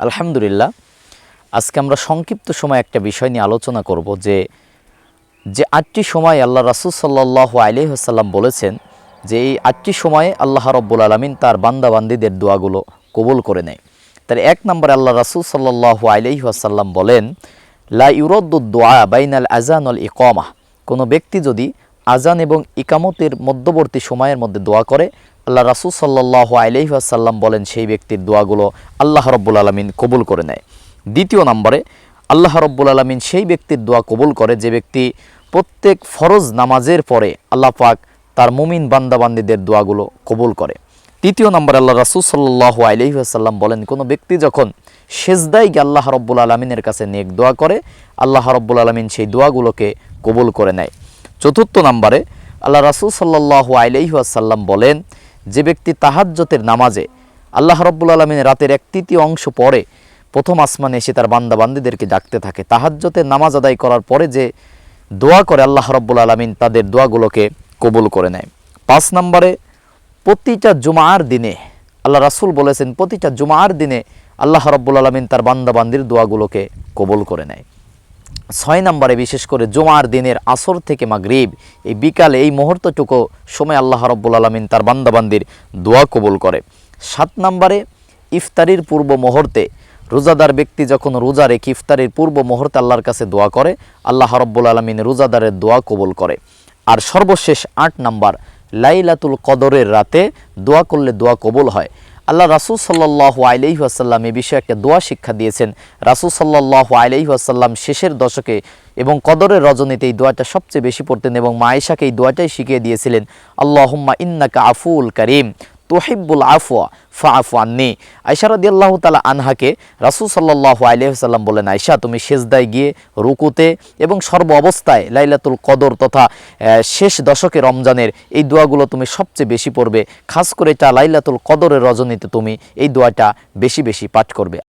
আলহামদুলিল্লাহ। আজকে আমরা সংক্ষিপ্ত সময় একটা বিষয় নিয়ে আলোচনা করব যে 8টি সময় আল্লাহ রাসূল সাল্লাল্লাহু আলাইহি ওয়াসাল্লাম বলেছেন যে এই 8টি সময়ে আল্লাহ রাব্বুল আলামিন তার বান্দাবান্দীদের দোয়াগুলো কবুল করে নেয়। তার এক নম্বরে আল্লাহ রাসূল সাল্লাল্লাহু আলাইহি ওয়াসাল্লাম বলেন, লা ইউরাদ্দুদ দুআ বাইনাল আযান ওয়াল ইকামাহ। কোনো ব্যক্তি যদি আজান এবং ইকামতের মধ্যবর্তী সময়ের মধ্যে দোয়া করে, আল্লাহ রাসূল সাল্লাল্লাহু আলাইহি ওয়াসাল্লাম বলেন সেই ব্যক্তির দোয়াগুলো আল্লাহ রাব্বুল আলামিন কবুল করে নেয়। দ্বিতীয় নম্বরে আল্লাহ রাব্বুল আলামিন সেই ব্যক্তির দোয়া কবুল করে যে ব্যক্তি প্রত্যেক ফরজ নামাজের পরে আল্লাহ পাক তার মুমিন বান্দাবান্দীদের দোয়াগুলো কবুল করে। তৃতীয় নম্বরে আল্লাহ রাসূল সাল্লাল্লাহু আলাইহি ওয়াসাল্লাম বলেন, কোনো ব্যক্তি যখন সেজদায় গিয়ে আল্লাহ রাব্বুল আলামিনের কাছে নেক দোয়া করে, আল্লাহ রাব্বুল আলামিন সেই দোয়াগুলোকে কবুল করে নেয়। চতুর্থ নম্বরে আল্লাহ রাসূল সাল্লাল্লাহু আলাইহি ওয়াসাল্লাম বলেন, যে ব্যক্তি তাহাজ্জুদের নামাজে আল্লাহ রাব্বুল আলামিন রাতের 1/3 অংশ পরে প্রথম আসমানে এসে তার বান্দাবান্দীদেরকে ডাকতে থাকে, তাহাজ্জুদের নামাজ আদায় করার পরে যে দোয়া করে আল্লাহ রাব্বুল আলামিন তাদের দোয়াগুলোকে কবুল করে নেয়। 5 নম্বরে প্রতিটা জুমার দিনে আল্লাহ রাসূল বলেছেন প্রতিটা জুমার দিনে আল্লাহ রাব্বুল আলামিন তার বান্দাবান্দির দোয়াগুলোকে কবুল করে নেয়। 6 নম্বরে বিশেষ করে জুমার দিনের আসর থেকে মাগরিব এই বিকালে এই মুহূর্তটুকু সময় আল্লাহ রাব্বুল আলামিন তার বান্দাবান্দির দোয়া কবুল করে। 7 নম্বরে ইফতারির পূর্ব মুহূর্তে রোজাদার ব্যক্তি যখন রোজা রেখে ইফতারির পূর্ব মুহূর্তে আল্লাহর কাছে দোয়া করে, আল্লাহ রাব্বুল আলামিন রোজাদারের দোয়া কবুল করে। আর সর্বশেষ 8 নম্বর, লাইলাতুল কদরের রাতে দোয়া করলে দোয়া কবুল হয়। আল্লাহ রাসূল সাল্লাল্লাহু আলাইহি ওয়াসাল্লাম এই বিষয়ে একটা দোয়া শিক্ষা দিয়েছেন। রাসূল সাল্লাল্লাহু আলাইহি ওয়াসাল্লাম শেষের দশকে এবং কদরের রজনীতে এই দোয়াটা সবচেয়ে বেশি পড়তেন এবং মা আয়েশাকে এই দোয়াটাই শিখিয়ে দিয়েছিলেন, আল্লাহুম্মা ইন্নাকা আফুল কারীম তুহিব্বুল আফওয়া ফাআফু আন্নী। আয়েশা রাদিয়াল্লাহু তাআলা আনহাকে রাসূল সাল্লাল্লাহু আলাইহি ওয়াসাল্লাম বলেন, আয়েশা তুমি সেজদায় গিয়ে রুকুতে এবং সর্ব অবস্থায় লাইলাতুল কদর তথা শেষ দশকে রমজানের এই দোয়াগুলো তুমি সবচেয়ে বেশি পড়বে, খাস করে এটা লাইলাতুল কদরের রজনীতে তুমি এই দোয়াটা বেশি বেশি পাঠ করবে।